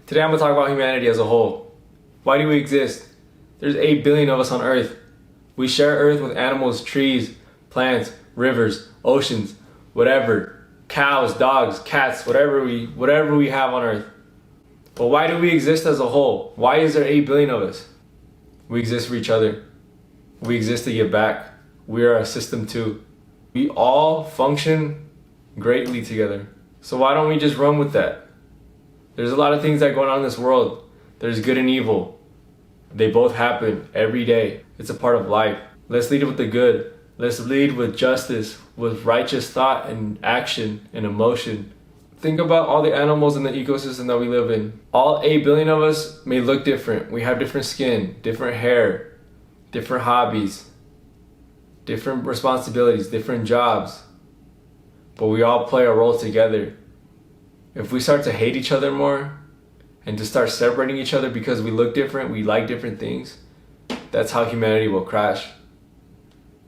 Today I'm going to talk about humanity as a whole. Why do we exist? There's 8 billion of us on Earth. We share Earth with animals, trees, plants, rivers, oceans, whatever. Cows, dogs, cats, whatever we have on Earth. But why do we exist as a whole? Why is there 8 billion of us? We exist for each other. We exist to give back. We are a system too. We all function greatly together. So why don't we just run with that? There's a lot of things that go on in this world. There's good and evil. They both happen every day. It's a part of life. Let's lead with the good. Let's lead with justice, with righteous thought and action and emotion. Think about all the animals in the ecosystem that we live in. All 8 billion of us may look different. We have different skin, different hair, different hobbies, different responsibilities, different jobs. But we all play a role together. If we start to hate each other more and to start separating each other because we look different, we like different things, that's how humanity will crash.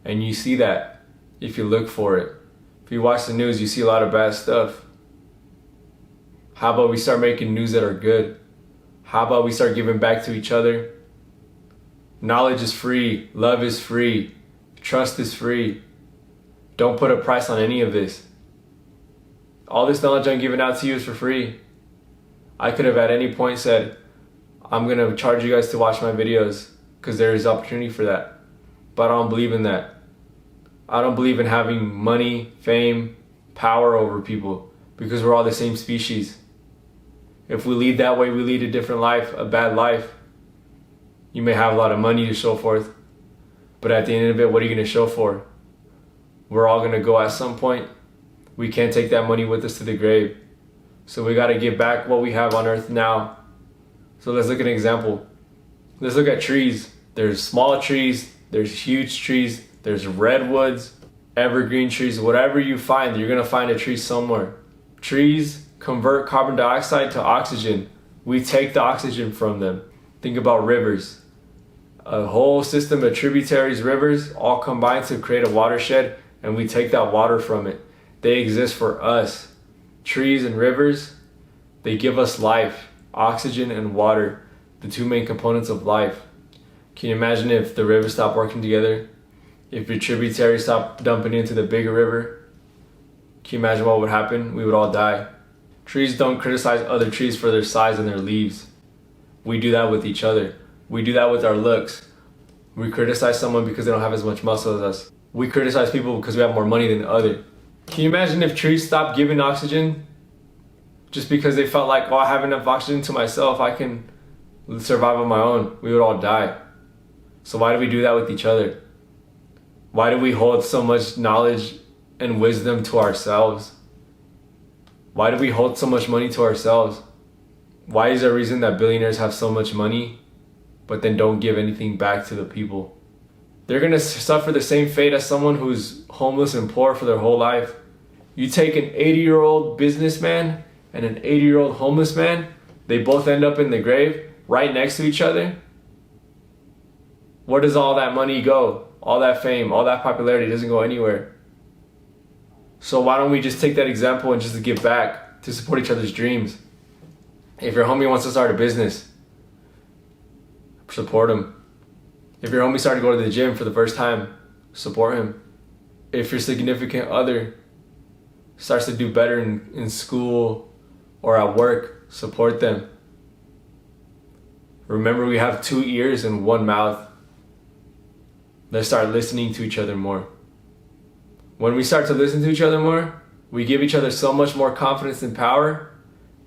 And you see that if you look for it. If you watch the news, you see a lot of bad stuff. How about we start making news that are good? How about we start giving back to each other? Knowledge is free. Love is free. Trust is free. Don't put a price on any of this. All this knowledge I'm giving out to you is for free. I could have at any point said, I'm going to charge you guys to watch my videos because there is opportunity for that. But I don't believe in that. I don't believe in having money, fame, power over people because we're all the same species. If we lead that way, we lead a different life, a bad life. You may have a lot of money to show forth, but at the end of it, what are you going to show for? We're all going to go at some point. We can't take that money with us to the grave. So we got to give back what we have on earth now. So let's look at an example. Let's look at trees. There's small trees, there's huge trees, there's redwoods, evergreen trees. Whatever you find, you're going to find a tree somewhere. Trees convert carbon dioxide to oxygen. We take the oxygen from them. Think about rivers. A whole system of tributaries, rivers, all combine to create a watershed, and we take that water from it. They exist for us. Trees and rivers, they give us life, oxygen and water, the two main components of life. Can you imagine if the rivers stopped working together? If your tributaries stopped dumping into the bigger river? Can you imagine what would happen? We would all die. Trees don't criticize other trees for their size and their leaves. We do that with each other. We do that with our looks. We criticize someone because they don't have as much muscle as us. We criticize people because we have more money than the other. Can you imagine if trees stopped giving oxygen just because they felt like, oh, I have enough oxygen to myself, I can survive on my own? We would all die. So why do we do that with each other? Why do we hold so much knowledge and wisdom to ourselves? Why do we hold so much money to ourselves? Why is there a reason that billionaires have so much money but then don't give anything back to the people? They're going to suffer the same fate as someone who's homeless and poor for their whole life. You take an 80-year-old businessman and an 80-year-old homeless man, they both end up in the grave right next to each other. Where does all that money go? All that fame, all that popularity doesn't go anywhere. So why don't we just take that example and just give back to support each other's dreams? If your homie wants to start a business, support him. If your homie started to go to the gym for the first time, support him. If your significant other starts to do better in school or at work, support them. Remember, we have 2 ears and 1 mouth. Let's start listening to each other more. When we start to listen to each other more, we give each other so much more confidence and power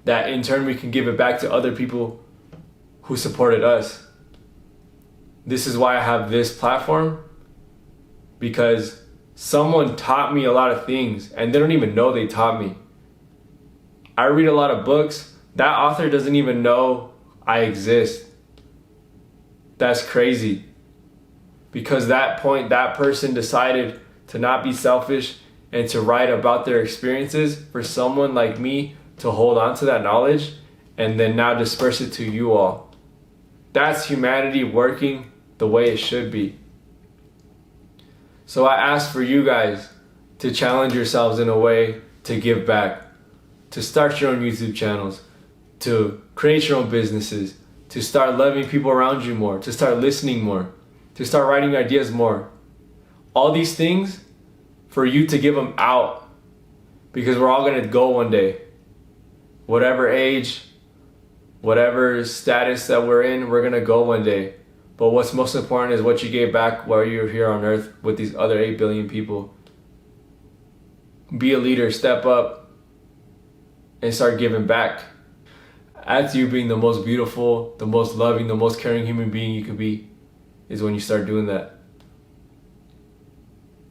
that in turn we can give it back to other people who supported us. This is why I have this platform, because someone taught me a lot of things and they don't even know they taught me. I read a lot of books. That author doesn't even know I exist. That's crazy. Because that person decided to not be selfish and to write about their experiences for someone like me to hold on to that knowledge and then now disperse it to you all. That's humanity working the way it should be. So I ask for you guys to challenge yourselves in a way to give back, to start your own YouTube channels, to create your own businesses, to start loving people around you more, to start listening more, to start writing ideas more. All these things for you to give them out, because we're all going to go one day. Whatever age, whatever status that we're in, we're going to go one day. But what's most important is what you gave back while you're here on earth with these other 8 billion people. Be a leader, step up, and start giving back. That's you being the most beautiful, the most loving, the most caring human being you could be, is when you start doing that.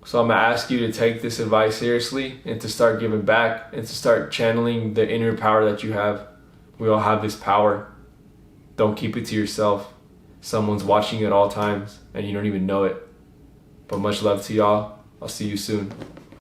So I'm going to ask you to take this advice seriously and to start giving back and to start channeling the inner power that you have. We all have this power. Don't keep it to yourself. Someone's watching you at all times and you don't even know it. But much love to y'all. I'll see you soon.